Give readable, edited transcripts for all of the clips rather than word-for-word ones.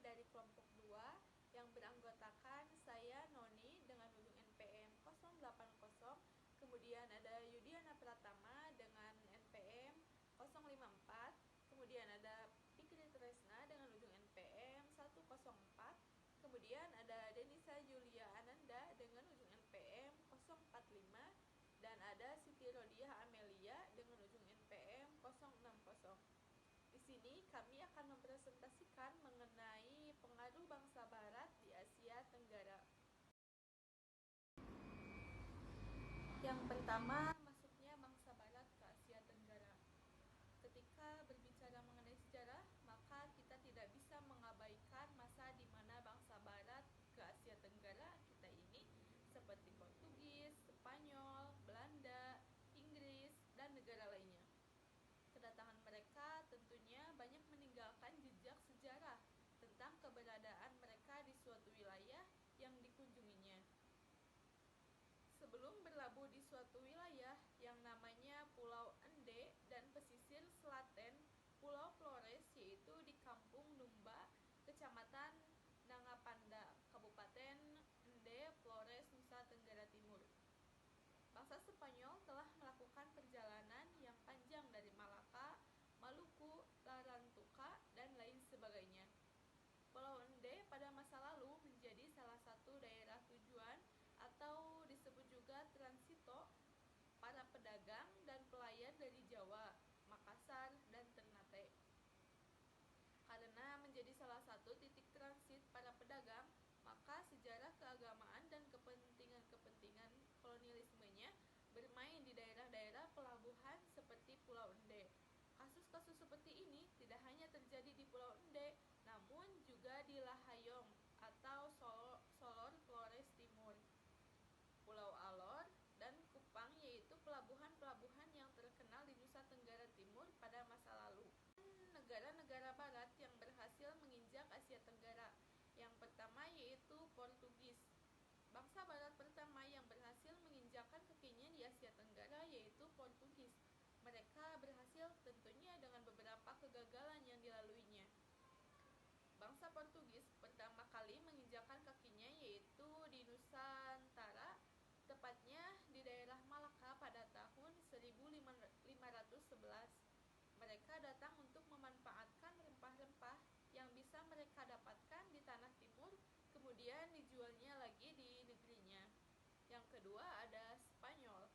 dari kelompok 2 yang beranggotakan saya Noni dengan ujung NPM 080, kemudian ada Yudiana Pratama dengan NPM 054, kemudian ada Fikri Tresna dengan ujung NPM 104, kemudian ada Denisa Julia Ananda dengan ujung NPM 045, dan ada Siti Rodiah Amelia dengan ujung NPM 060. Di sini kami akan mempresentasikan mengenai pengaruh bangsa Barat di Asia Tenggara. Yang pertama, masuknya bangsa Barat ke Asia Tenggara. Ketika berbicara mengenai sejarah, maka kita tidak bisa mengabaikan masa di mana bangsa Barat ke Asia Tenggara kita ini seperti Portugis, Spanyol, Belanda, Inggris, dan negara lainnya. Kedatangan mereka tentunya banyak meninggalkan jejak sejarah tentang keberadaan mereka di suatu wilayah yang dikunjunginya. Sebelum berlabuh di suatu wilayah yang namanya Pulau Ende dan pesisir selatan Pulau Flores, yaitu di Kampung Numba, Kecamatan Nangapanda, Kabupaten Ende, Flores, Nusa Tenggara Timur. Bangsa Spanyol telah melakukan perjalanan yang panjang dari Malaka, Maluku, Larantuka, dan lain sebagainya. Pulau Ende pada masa lalu menjadi salah satu daerah tujuan atau disebut juga transito para pedagang dan pelayar dari Jawa, Makassar, dan Ternate. Karena menjadi salah satu titik transit para pedagang, maka sejarah keagamaan dan kepentingan-kepentingan kolonialismenya bermain di daerah-daerah pelabuhan seperti Pulau Ende. Kasus-kasus seperti ini tidak hanya terjadi di Pulau Ende, namun juga di Lahayong atau Solor Flores Timur, Pulau Alor, dan Kupang, yaitu pelabuhan-pelabuhan yang terkenal di Nusa Tenggara Timur pada masa lalu. Negara-negara barat yang berhasil menginjak Asia Tenggara. Yang pertama yaitu Portugis. Bangsa barat pertama yang berhasil menginjakkan kakinya di Asia Tenggara yaitu Portugis. Mereka berhasil tentunya dengan beberapa kegagalan yang dilaluinya. Bangsa Portugis pertama kali menginjakkan kakinya yaitu di Nusantara, tepatnya di daerah Malaka pada tahun 1511. Mereka datang untuk memanfaatkan rempah-rempah yang bisa mereka dapatkan di tanah timur, kemudian dijualnya lagi di negerinya. Yang kedua ada Spanyol.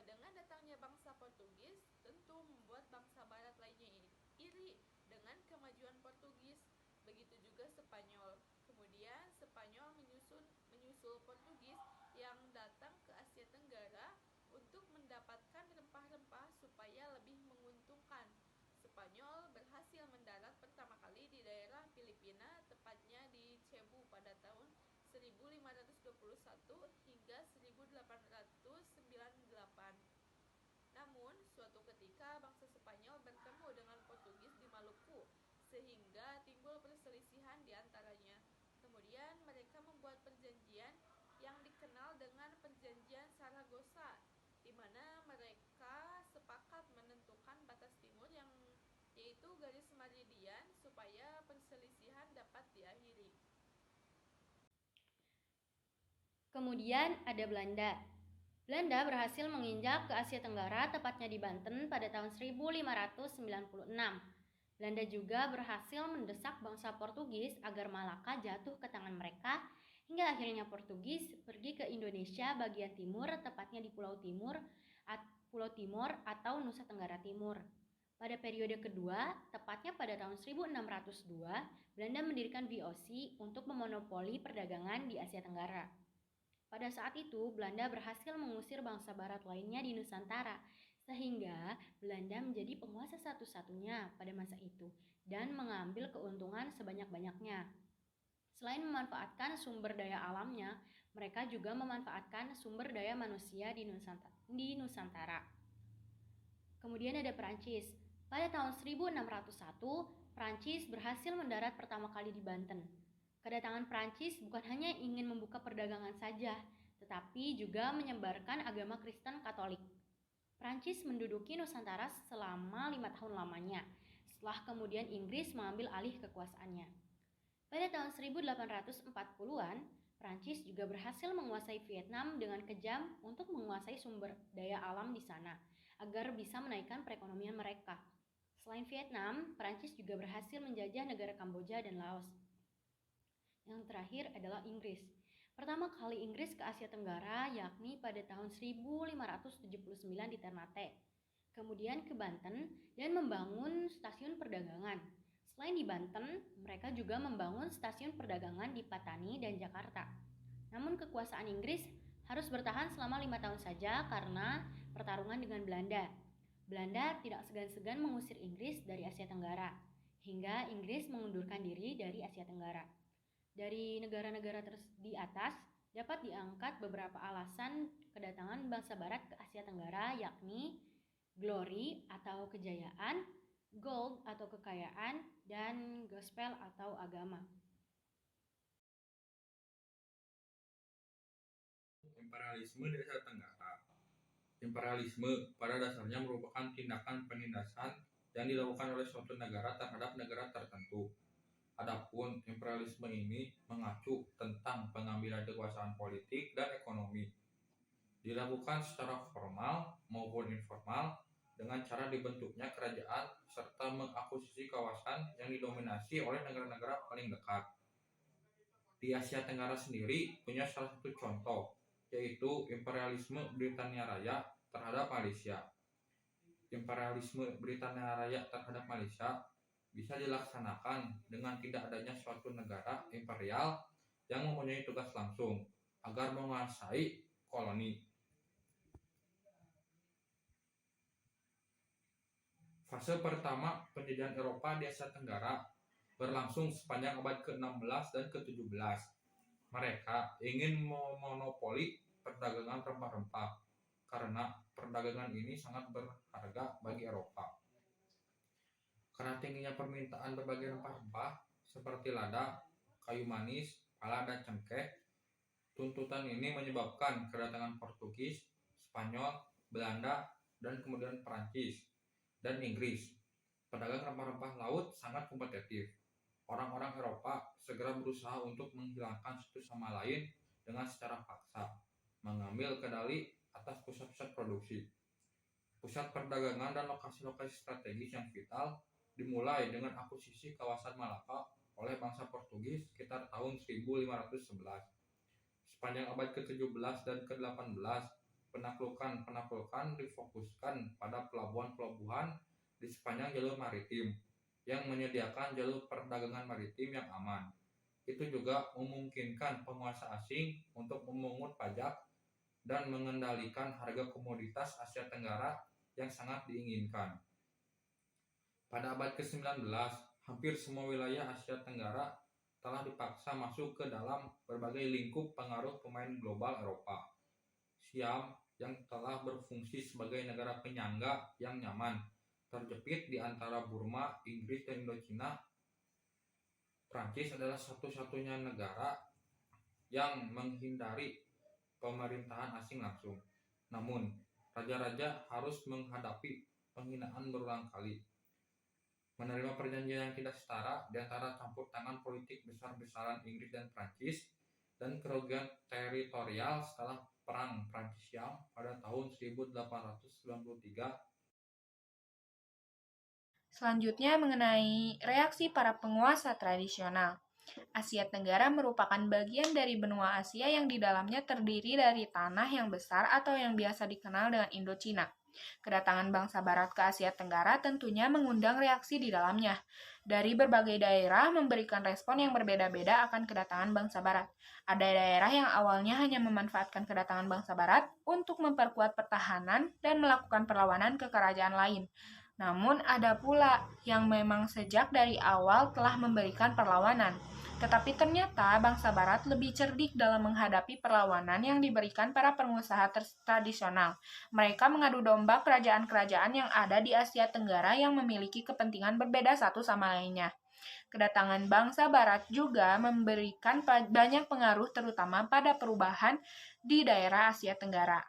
Dengan datangnya bangsa Portugis, tentu membuat bangsa barat lainnya iri dengan kemajuan Portugis. Begitu juga Spanyol. Kemudian Spanyol menyusul Portugis yang datang ke Asia Tenggara untuk mendapatkan rempah-rempah supaya lebih menguntungkan. Spanyol berhasil mendarat pertama kali di daerah Filipina, tepatnya di Cebu pada tahun 1521 hingga 1898. Namun, suatu ketika bangsa Spanyol bertemu dengan Portugis di Maluku, sehingga timbul perselisihan di antaranya. Kemudian mereka membuat perjanjian yang dikenal dengan Perjanjian Saragossa, di mana mereka sepakat menentukan batas timur yang yaitu garis meridian supaya perselisihan dapat diakhiri. Kemudian ada Belanda. Belanda berhasil menginjak ke Asia Tenggara, tepatnya di Banten pada tahun 1596. Belanda juga berhasil mendesak bangsa Portugis agar Malaka jatuh ke tangan mereka, hingga akhirnya Portugis pergi ke Indonesia bagian timur, tepatnya di Pulau Timur atau Nusa Tenggara Timur. Pada periode kedua, tepatnya pada tahun 1602, Belanda mendirikan VOC untuk memonopoli perdagangan di Asia Tenggara. Pada saat itu, Belanda berhasil mengusir bangsa barat lainnya di Nusantara, sehingga Belanda menjadi penguasa satu-satunya pada masa itu dan mengambil keuntungan sebanyak-banyaknya. Selain memanfaatkan sumber daya alamnya, mereka juga memanfaatkan sumber daya manusia di Nusantara. Kemudian ada Perancis. Pada tahun 1601, Perancis berhasil mendarat pertama kali di Banten. Kedatangan Prancis bukan hanya ingin membuka perdagangan saja, tetapi juga menyebarkan agama Kristen Katolik. Prancis menduduki Nusantara selama 5 tahun lamanya, setelah kemudian Inggris mengambil alih kekuasaannya. Pada tahun 1840-an, Prancis juga berhasil menguasai Vietnam dengan kejam untuk menguasai sumber daya alam di sana agar bisa menaikkan perekonomian mereka. Selain Vietnam, Prancis juga berhasil menjajah negara Kamboja dan Laos. Yang terakhir adalah Inggris. Pertama kali Inggris ke Asia Tenggara yakni pada tahun 1579 di Ternate. Kemudian ke Banten dan membangun stasiun perdagangan. Selain di Banten, mereka juga membangun stasiun perdagangan di Patani dan Jakarta. Namun kekuasaan Inggris harus bertahan selama 5 tahun saja karena pertarungan dengan Belanda. Belanda tidak segan-segan mengusir Inggris dari Asia Tenggara, hingga Inggris mengundurkan diri dari Asia Tenggara. Dari negara-negara di atas dapat diangkat beberapa alasan kedatangan bangsa Barat ke Asia Tenggara, yakni glory atau kejayaan, gold atau kekayaan, dan gospel atau agama. Imperialisme di Asia Tenggara. Imperialisme pada dasarnya merupakan tindakan penindasan yang dilakukan oleh suatu negara terhadap negara tertentu. Adapun imperialisme ini mengacu tentang pengambilan kekuasaan politik dan ekonomi. Dilakukan secara formal maupun informal dengan cara dibentuknya kerajaan serta mengakuisisi kawasan yang didominasi oleh negara-negara paling dekat. Di Asia Tenggara sendiri punya salah satu contoh, yaitu imperialisme Britania Raya terhadap Malaysia. Imperialisme Britania Raya terhadap Malaysia bisa dilaksanakan dengan tidak adanya suatu negara imperial yang mempunyai tugas langsung agar menguasai koloni. Fase pertama penjajahan Eropa di Asia Tenggara berlangsung sepanjang abad ke-16 dan ke-17. Mereka ingin memonopoli perdagangan rempah-rempah karena perdagangan ini sangat berharga bagi Eropa. Karena tingginya permintaan berbagai rempah-rempah seperti lada, kayu manis, pala, dan cengkeh, tuntutan ini menyebabkan kedatangan Portugis, Spanyol, Belanda, dan kemudian Perancis dan Inggris. Pedagang rempah-rempah laut sangat kompetitif. Orang-orang Eropa segera berusaha untuk menghilangkan satu sama lain dengan secara paksa, mengambil kendali atas pusat-pusat produksi. Pusat perdagangan dan lokasi-lokasi strategis yang vital dimulai dengan akuisisi kawasan Malaka oleh bangsa Portugis sekitar tahun 1511. Sepanjang abad ke-17 dan ke-18, penaklukan difokuskan pada pelabuhan-pelabuhan di sepanjang jalur maritim yang menyediakan jalur perdagangan maritim yang aman. Itu juga memungkinkan penguasa asing untuk memungut pajak dan mengendalikan harga komoditas Asia Tenggara yang sangat diinginkan. Pada abad ke-19, hampir semua wilayah Asia Tenggara telah dipaksa masuk ke dalam berbagai lingkup pengaruh pemain global Eropa. Siam yang telah berfungsi sebagai negara penyangga yang nyaman, terjepit di antara Burma, Inggris, dan Indochina. Prancis adalah satu-satunya negara yang menghindari pemerintahan asing langsung. Namun, raja-raja harus menghadapi penghinaan berulang kali. Menerima perjanjian yang tidak setara di antara campur tangan politik besar-besaran Inggris dan Prancis dan kerugian teritorial setelah Perang Prancis-Siam pada tahun 1893. Selanjutnya mengenai reaksi para penguasa tradisional. Asia Tenggara merupakan bagian dari benua Asia yang di dalamnya terdiri dari tanah yang besar atau yang biasa dikenal dengan Indochina. Kedatangan bangsa Barat ke Asia Tenggara tentunya mengundang reaksi di dalamnya. Dari berbagai daerah memberikan respon yang berbeda-beda akan kedatangan bangsa Barat. Ada daerah yang awalnya hanya memanfaatkan kedatangan bangsa Barat untuk memperkuat pertahanan dan melakukan perlawanan ke kerajaan lain. Namun ada pula yang memang sejak dari awal telah memberikan perlawanan. Tetapi ternyata bangsa Barat lebih cerdik dalam menghadapi perlawanan yang diberikan para pengusaha tradisional. Mereka mengadu domba kerajaan-kerajaan yang ada di Asia Tenggara yang memiliki kepentingan berbeda satu sama lainnya. Kedatangan bangsa Barat juga memberikan banyak pengaruh terutama pada perubahan di daerah Asia Tenggara.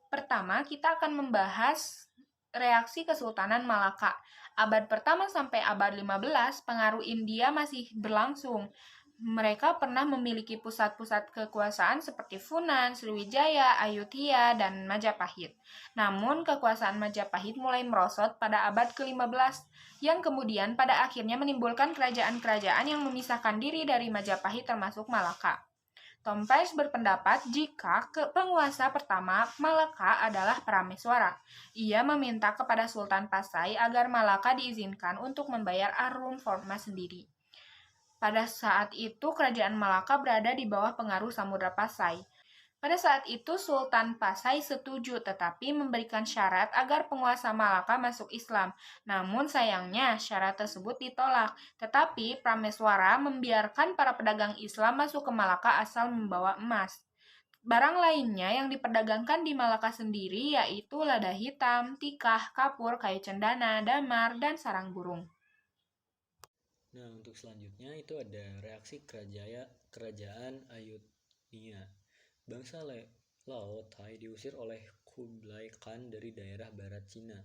Pertama, kita akan membahas reaksi Kesultanan Malaka. Abad pertama sampai abad 15, pengaruh India masih berlangsung. Mereka pernah memiliki pusat-pusat kekuasaan seperti Funan, Sriwijaya, Ayutthaya, dan Majapahit. Namun, kekuasaan Majapahit mulai merosot pada abad ke-15, yang kemudian pada akhirnya menimbulkan kerajaan-kerajaan yang memisahkan diri dari Majapahit termasuk Malaka. Tom Price berpendapat jika penguasa pertama Malaka adalah Parameswara. Ia meminta kepada Sultan Pasai agar Malaka diizinkan untuk membayar Arun Forma sendiri. Pada saat itu, kerajaan Malaka berada di bawah pengaruh Samudra Pasai. Pada saat itu, Sultan Pasai setuju, tetapi memberikan syarat agar penguasa Malaka masuk Islam. Namun sayangnya, syarat tersebut ditolak. Tetapi Prameswara membiarkan para pedagang Islam masuk ke Malaka asal membawa emas. Barang lainnya yang diperdagangkan di Malaka sendiri yaitu lada hitam, tikah, kapur, kayu cendana, damar, dan sarang burung. Nah, untuk selanjutnya itu ada reaksi kerajaan Ayutthaya. Bangsa Lao Thai diusir oleh Kublai Khan dari daerah barat Cina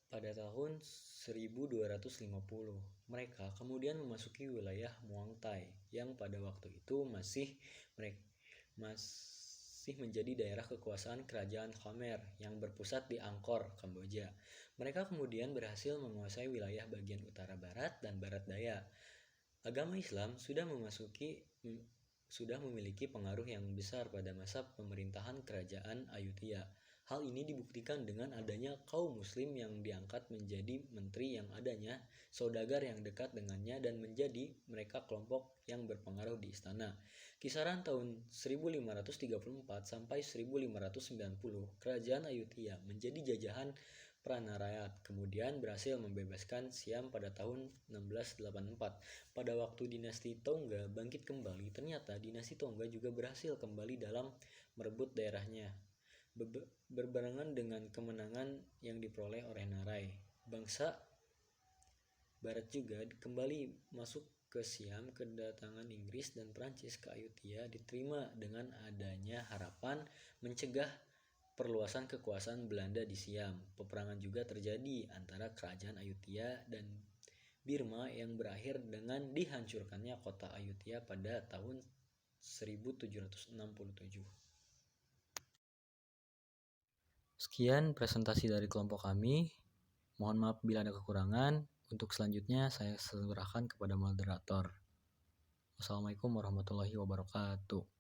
pada tahun 1250. Mereka kemudian memasuki wilayah Muang Thai yang pada waktu itu masih menjadi daerah kekuasaan kerajaan Khmer yang berpusat di Angkor, Kamboja. Mereka kemudian berhasil menguasai wilayah bagian utara barat dan barat daya. Agama Islam sudah memiliki pengaruh yang besar pada masa pemerintahan kerajaan Ayutthaya. Hal ini dibuktikan dengan adanya kaum muslim yang diangkat menjadi menteri yang adanya saudagar yang dekat dengannya dan menjadi mereka kelompok yang berpengaruh di istana. Kisaran tahun 1534 sampai 1590, kerajaan Ayutthaya menjadi jajahan Pranarayat, kemudian berhasil membebaskan Siam pada tahun 1684. Pada waktu dinasti Tongga bangkit kembali, ternyata dinasti Tongga juga berhasil kembali dalam merebut daerahnya. Berbarengan dengan kemenangan yang diperoleh oleh Narai, bangsa Barat juga kembali masuk ke Siam. Kedatangan Inggris dan Prancis ke Ayutthaya diterima dengan adanya harapan mencegah perluasan kekuasaan Belanda di Siam. Peperangan juga terjadi antara kerajaan Ayutthaya dan Burma yang berakhir dengan dihancurkannya kota Ayutthaya pada tahun 1767. Sekian presentasi dari kelompok kami. Mohon maaf bila ada kekurangan. Untuk selanjutnya saya serahkan kepada moderator. Wassalamualaikum warahmatullahi wabarakatuh.